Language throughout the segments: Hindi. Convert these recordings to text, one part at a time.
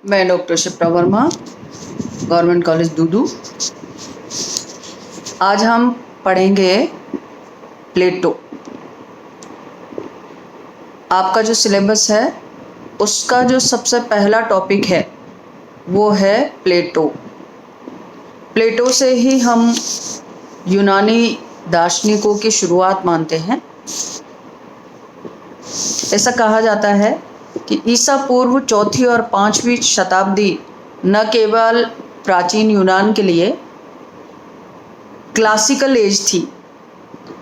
मैं doctor Shipra Verma, government college Dudu. आज हम पढ़ेंगे प्लेटो। आपका जो सिलेबस है उसका जो सबसे पहला टॉपिक है वो है प्लेटो। प्लेटो से ही हम यूनानी दार्शनिकों की शुरुआत मानते हैं। ऐसा कहा जाता है कि ईसा पूर्व 4वीं और 5वीं शताब्दी न केवल प्राचीन यूनान के लिए क्लासिकल एज थी,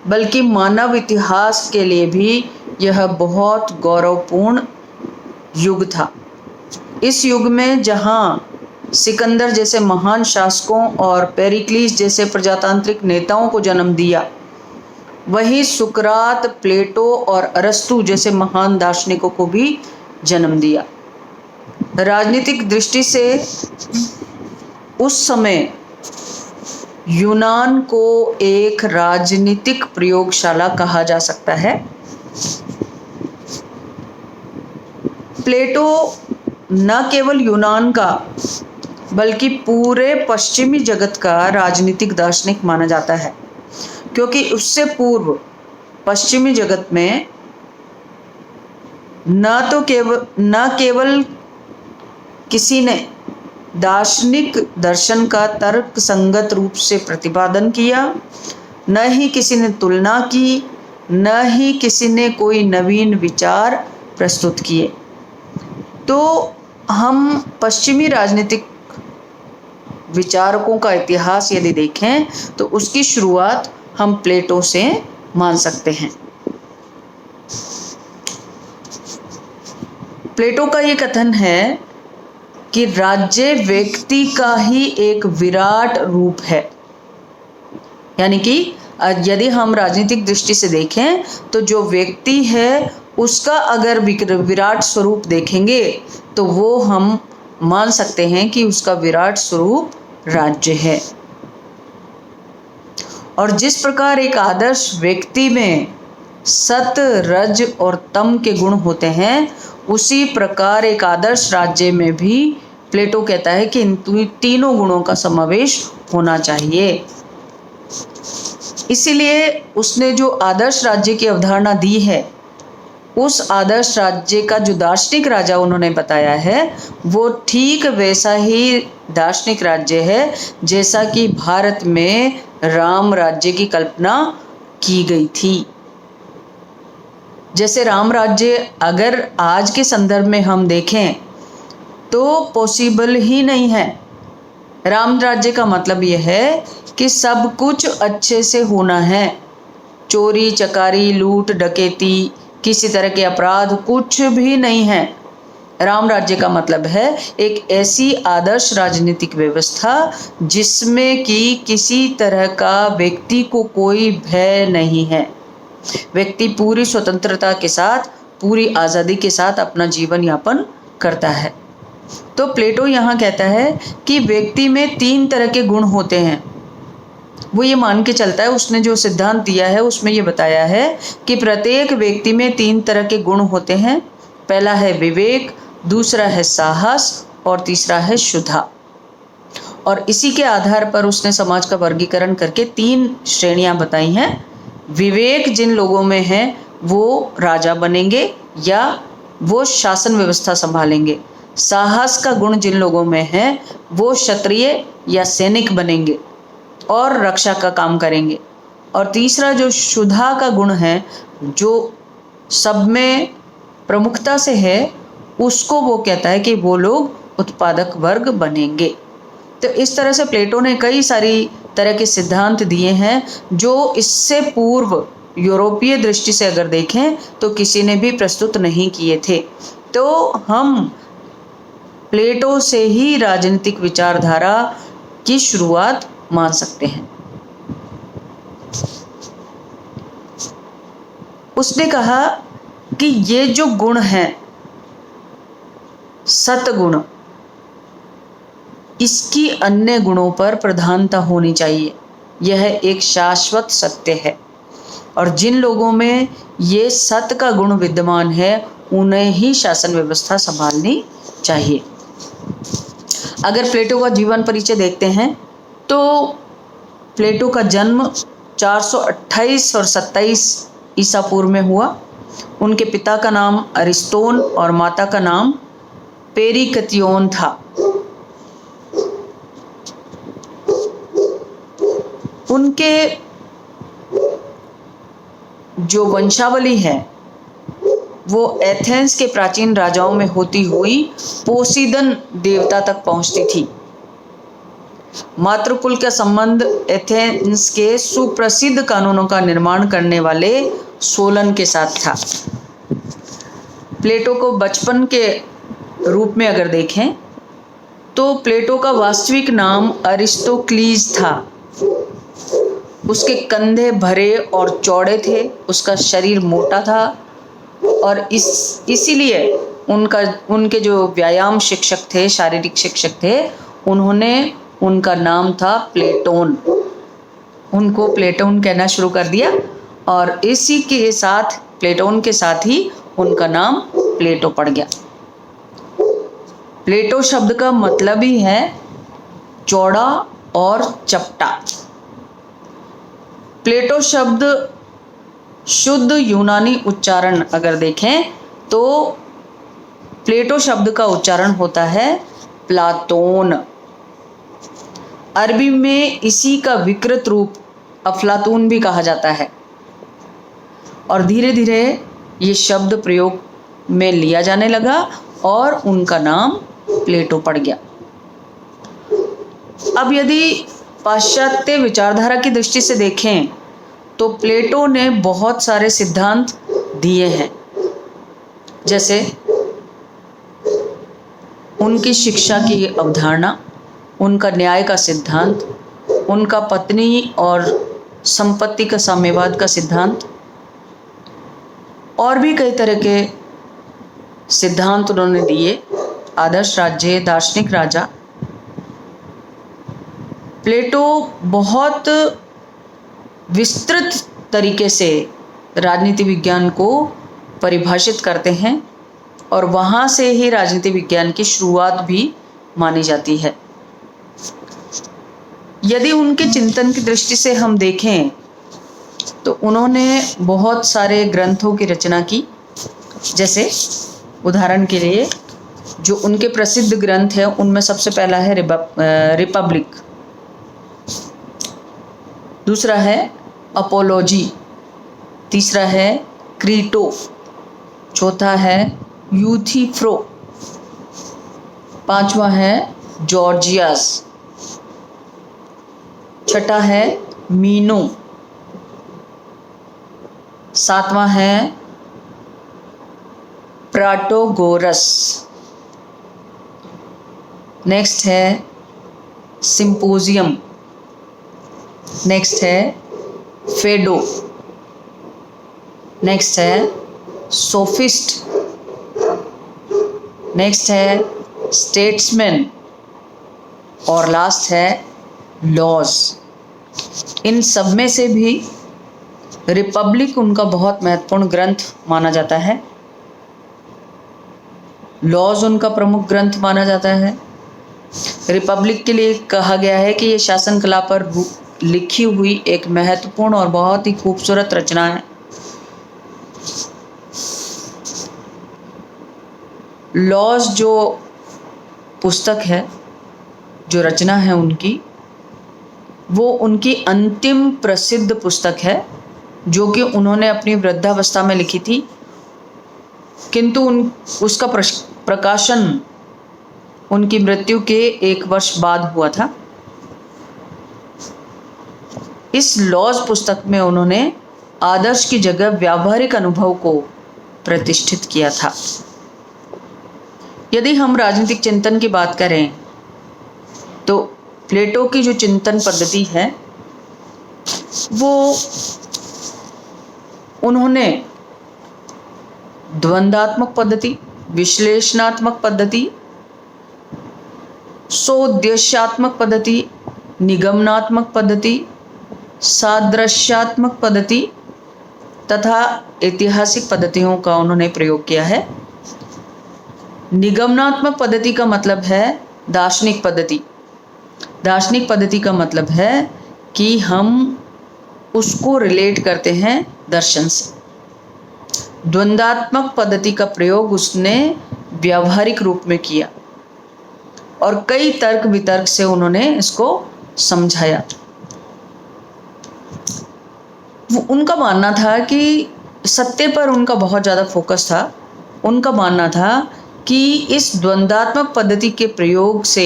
बल्कि मानव इतिहास के लिए भी यह बहुत गौरवपूर्ण युग था। इस युग में जहाँ सिकंदर जैसे महान शासकों और पेरिक्लीस जैसे प्रजातांत्रिक नेताओं को जन्म दिया, वहीं सुकरात, प्लेटो और अरस्तु जैसे महान दार्शनिकों को भी जन्म दिया। राजनीतिक दृष्टि से उस समय यूनान को एक राजनीतिक प्रयोगशाला कहा जा सकता है। प्लेटो न केवल यूनान का बल्कि पूरे पश्चिमी जगत का राजनीतिक दार्शनिक माना जाता है, क्योंकि उससे पूर्व पश्चिमी जगत में न केवल किसी ने दार्शनिक दर्शन का तर्क संगत रूप से प्रतिपादन किया, न ही किसी ने तुलना की, न ही किसी ने कोई नवीन विचार प्रस्तुत किए। तो हम पश्चिमी राजनीतिक विचारकों का इतिहास यदि देखें तो उसकी शुरुआत हम प्लेटो से मान सकते हैं। प्लेटो का ये कथन है कि राज्य व्यक्ति का ही एक विराट रूप है। यानी कि यदि हम राजनीतिक दृष्टि से देखें तो जो व्यक्ति है उसका अगर विराट स्वरूप देखेंगे तो वो हम मान सकते हैं कि उसका विराट स्वरूप राज्य है। और जिस प्रकार एक आदर्श व्यक्ति में सत, रज और तम के गुण होते हैं, उसी प्रकार एक आदर्श राज्य में भी प्लेटो कहता है कि इन तीनों गुणों का समावेश होना चाहिए। इसीलिए उसने जो आदर्श राज्य की अवधारणा दी है, उस आदर्श राज्य का जो दार्शनिक राजा उन्होंने बताया है वो ठीक वैसा ही दार्शनिक राज्य है जैसा कि भारत में राम राज्य की कल्पना की गई थी। जैसे राम राज्य अगर आज के संदर्भ में हम देखें तो पॉसिबल ही नहीं है। राम राज्य का मतलब यह है कि सब कुछ अच्छे से होना है। चोरी चकारी, लूट डकैती, किसी तरह के अपराध कुछ भी नहीं है। राम राज्य का मतलब है एक ऐसी आदर्श राजनीतिक व्यवस्था जिसमें कि किसी तरह का व्यक्ति को कोई भय नहीं है। व्यक्ति पूरी स्वतंत्रता के साथ, पूरी आज़ादी के साथ अपना जीवन यापन करता है। तो प्लेटो यहाँ कहता है कि व्यक्ति में 3 तरह के गुण होते हैं। वो ये मान के चलता है, उसने जो सिद्धांत दिया है उसमें ये बताया है कि प्रत्येक व्यक्ति में 3 तरह के गुण होते हैं। पहला है विवेक, दूसरा है साहस और तीसरा है शुद्धा। और इसी के आधार पर उसने समाज का वर्गीकरण करके 3 श्रेणियां बताई हैं। विवेक जिन लोगों में है वो राजा बनेंगे या वो शासन व्यवस्था संभालेंगे। साहस का गुण जिन लोगों में है वो क्षत्रिय या सैनिक बनेंगे और रक्षा का काम करेंगे। और तीसरा जो शुद्धा का गुण है, जो सब में प्रमुखता से है, उसको वो कहता है कि वो लोग उत्पादक वर्ग बनेंगे। तो इस तरह से प्लेटो ने कई सारी तरह के सिद्धांत दिए हैं जो इससे पूर्व यूरोपीय दृष्टि से अगर देखें तो किसी ने भी प्रस्तुत नहीं किए थे। तो हम प्लेटो से ही राजनीतिक विचारधारा की शुरुआत मान सकते हैं। उसने कहा कि ये जो गुण हैं, सतगुण, इसकी अन्य गुणों पर प्रधानता होनी चाहिए। यह एक शाश्वत सत्य है और जिन लोगों में ये सत का गुण विद्यमान है उन्हें ही शासन व्यवस्था संभालनी चाहिए। अगर प्लेटो का जीवन परिचय देखते हैं तो प्लेटो का जन्म 428 और 27 ईसा पूर्व में हुआ। उनके पिता का नाम अरिस्तोन और माता का नाम पेरिकतियोन था। उनके जो वंशावली है वो एथेंस के प्राचीन राजाओं में होती हुई पोसीदन देवता तक पहुंचती थी। मातृकुल का संबंध एथेंस के सुप्रसिद्ध कानूनों का निर्माण करने वाले सोलन के साथ था। प्लेटो को बचपन के रूप में अगर देखें तो प्लेटो का वास्तविक नाम अरिस्टोक्लीज था। उसके कंधे भरे और चौड़े थे, उसका शरीर मोटा था और इसीलिए उनके जो व्यायाम शिक्षक थे, शारीरिक शिक्षक थे, उन्होंने उनका नाम था प्लेटोन। उनको प्लेटोन कहना शुरू कर दिया और इसी के साथ प्लेटोन के साथ ही उनका नाम प्लेटो पड़ गया। प्लेटो शब्द का मतलब ही है चौड़ा और चपटा। प्लेटो शब्द शुद्ध यूनानी उच्चारण अगर देखें तो प्लेटो शब्द का उच्चारण होता है प्लातोन। अरबी में इसी का विकृत रूप अफलातून भी कहा जाता है और धीरे धीरे ये शब्द प्रयोग में लिया जाने लगा और उनका नाम प्लेटो पड़ गया। अब यदि पाश्चात्य विचारधारा की दृष्टि से देखें तो प्लेटो ने बहुत सारे सिद्धांत दिए हैं, जैसे उनकी शिक्षा की अवधारणा, उनका न्याय का सिद्धांत, उनका पत्नी और संपत्ति का साम्यवाद का सिद्धांत और भी कई तरह के सिद्धांत उन्होंने दिए। आदर्श राज्य, दार्शनिक राजा। प्लेटो बहुत विस्तृत तरीके से राजनीति विज्ञान को परिभाषित करते हैं और वहाँ से ही राजनीति विज्ञान की शुरुआत भी मानी जाती है। यदि उनके चिंतन की दृष्टि से हम देखें तो उन्होंने बहुत सारे ग्रंथों की रचना की। जैसे उदाहरण के लिए जो उनके प्रसिद्ध ग्रंथ हैं उनमें सबसे पहला है रिपब्लिक, दूसरा है अपोलॉजी, तीसरा है क्रीटो, चौथा है यूथिफ्रो, पांचवा है जॉर्जियास, छठा है मीनो, सातवां है प्राटोगोरस, नेक्स्ट है सिंपोजियम, नेक्स्ट है फेडो, नेक्स्ट है सोफिस्ट, नेक्स्ट है स्टेट्समैन और लास्ट है लॉज। इन सब में से भी रिपब्लिक उनका बहुत महत्वपूर्ण ग्रंथ माना जाता है। लॉज उनका प्रमुख ग्रंथ माना जाता है। रिपब्लिक के लिए कहा गया है कि ये शासन कला पर लिखी हुई एक महत्वपूर्ण और बहुत ही खूबसूरत रचना है। लॉज जो पुस्तक है, जो रचना है उनकी, वो उनकी अंतिम प्रसिद्ध पुस्तक है जो कि उन्होंने अपनी वृद्धावस्था में लिखी थी, किंतु उसका प्रकाशन उनकी मृत्यु के 1 वर्ष बाद हुआ था। इस लॉज पुस्तक में उन्होंने आदर्श की जगह व्यावहारिक अनुभव को प्रतिष्ठित किया था। यदि हम राजनीतिक चिंतन की बात करें तो प्लेटो की जो चिंतन पद्धति है वो उन्होंने द्वंद्वात्मक पद्धति, विश्लेषणात्मक पद्धति, सोद्देश्यात्मक पद्धति, निगमनात्मक पद्धति, सादृश्यात्मक पद्धति तथा ऐतिहासिक पद्धतियों का उन्होंने प्रयोग किया है। निगमनात्मक पद्धति का मतलब है दार्शनिक पद्धति। दार्शनिक पद्धति का मतलब है कि हम उसको रिलेट करते हैं दर्शन से। द्वंद्वात्मक पद्धति का प्रयोग उसने व्यावहारिक रूप में किया और कई तर्क वितर्क से उन्होंने इसको समझाया। उनका मानना था कि सत्य पर उनका बहुत ज़्यादा फोकस था। उनका मानना था कि इस द्वंद्वात्मक पद्धति के प्रयोग से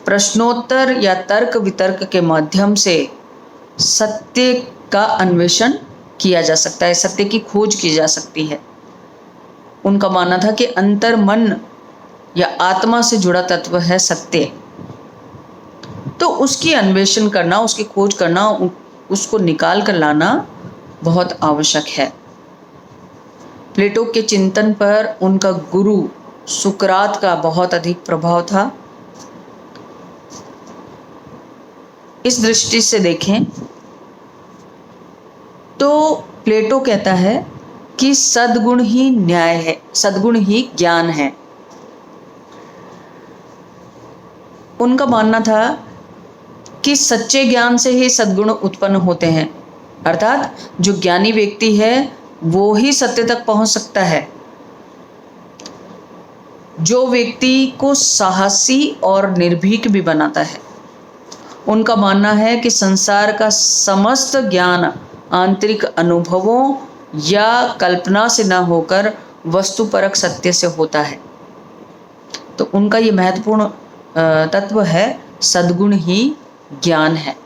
प्रश्नोत्तर या तर्क वितर्क के माध्यम से सत्य का अन्वेषण किया जा सकता है, सत्य की खोज की जा सकती है। उनका मानना था कि अंतर मन या आत्मा से जुड़ा तत्व है सत्य, तो उसकी अन्वेषण करना, उसकी खोज करना, उसको निकाल कर लाना बहुत आवश्यक है। प्लेटो के चिंतन पर उनका गुरु सुकरात का बहुत अधिक प्रभाव था। इस दृष्टि से देखें तो प्लेटो कहता है कि सद्गुण ही न्याय है, सद्गुण ही ज्ञान है। उनका मानना था कि सच्चे ज्ञान से ही सद्गुण उत्पन्न होते हैं, अर्थात जो ज्ञानी व्यक्ति है वो ही सत्य तक पहुंच सकता है। जो व्यक्ति को साहसी और निर्भीक भी बनाता है। उनका मानना है कि संसार का समस्त ज्ञान आंतरिक अनुभवों या कल्पना से न होकर वस्तुपरक सत्य से होता है। तो उनका ये महत्वपूर्ण तत्व है, सद्गुण ही ज्ञान है।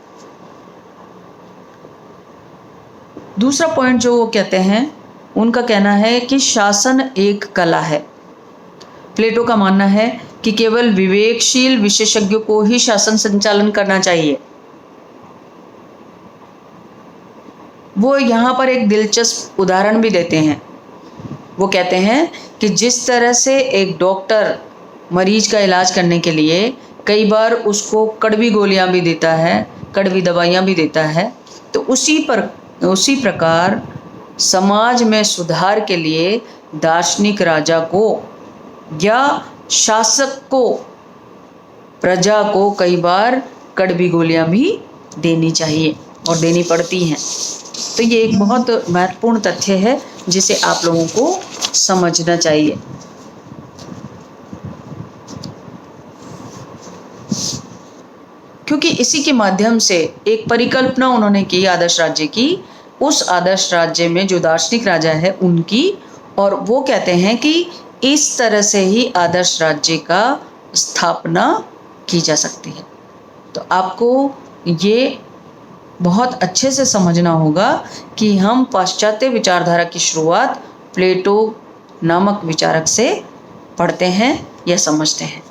दूसरा पॉइंट जो वो कहते हैं, उनका कहना है कि शासन एक कला है। प्लेटो का मानना है कि केवल विवेकशील विशेषज्ञों को ही शासन संचालन करना चाहिए। वो यहाँ पर एक दिलचस्प उदाहरण भी देते हैं। वो कहते हैं कि जिस तरह से एक डॉक्टर मरीज का इलाज करने के लिए कई बार उसको कड़वी गोलियां भी देता है, कड़वी दवाइयां भी देता है, तो उसी प्रकार समाज में सुधार के लिए दार्शनिक राजा को या शासक को, प्रजा को कई बार कड़वी गोलियां भी देनी चाहिए और देनी पड़ती हैं। तो ये एक बहुत महत्वपूर्ण तथ्य है जिसे आप लोगों को समझना चाहिए। क्योंकि इसी के माध्यम से एक परिकल्पना उन्होंने की आदर्श राज्य की, उस आदर्श राज्य में जो दार्शनिक राजा है उनकी, और वो कहते हैं कि इस तरह से ही आदर्श राज्य का स्थापना की जा सकती है। तो आपको ये बहुत अच्छे से समझना होगा कि हम पाश्चात्य विचारधारा की शुरुआत प्लेटो नामक विचारक से पढ़ते हैं या समझते हैं।